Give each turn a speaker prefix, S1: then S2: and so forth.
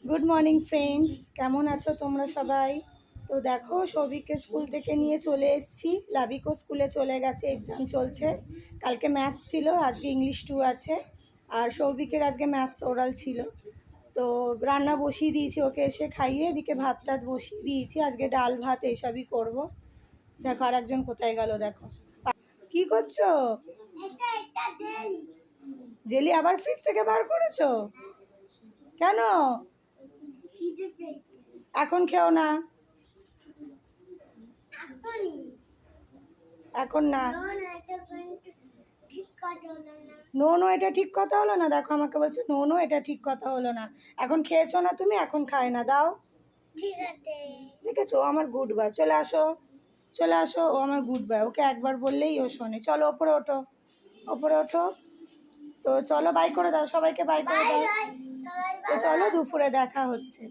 S1: Good morning friends, কেমন আছো তোমরা সবাই? তো দেখো, সৌভিককে স্কুল থেকে নিয়ে চলে এসেছি। লাবিকও স্কুলে চলে গেছে, এক্সাম চলছে। কালকে ম্যাথস ছিল, আজকে ইংলিশ 2 আছে। আর সৌভিকের আজকে ম্যাথস ওরাল ছিল। তো রান্না বসিয়ে দিয়েছি, ওকে এসে খাইয়ে এদিকে ভাত টাত বসিয়ে দিয়েছি। আজকে ডাল ভাত এইসবই করব। দেখো আর একজন কোথায় গেল, দেখো কি করছো? জেলি আবার ফ্রিজ থেকে বার করেছো? কেন? এখন খেও না, এখন না। নো নো, এটা ঠিক কথা হলো না। দেখো আমাকে বলছে নো নো, এটা ঠিক কথা হলো না। এখন খেয়েছো না তুমি, এখন খায় না, দাও। দেখেছো, ও আমার গুড বয়। চলে আসো, চলে আসো, ও আমার গুড বয়। ওকে একবার বললেই ও শোনে। চলো ওপরে ওঠো, ওপরে ওঠো। তো চলো বাই করে দাও, সবাইকে বাই করে দাও। তো চলো, দুপুরে দেখা হচ্ছে।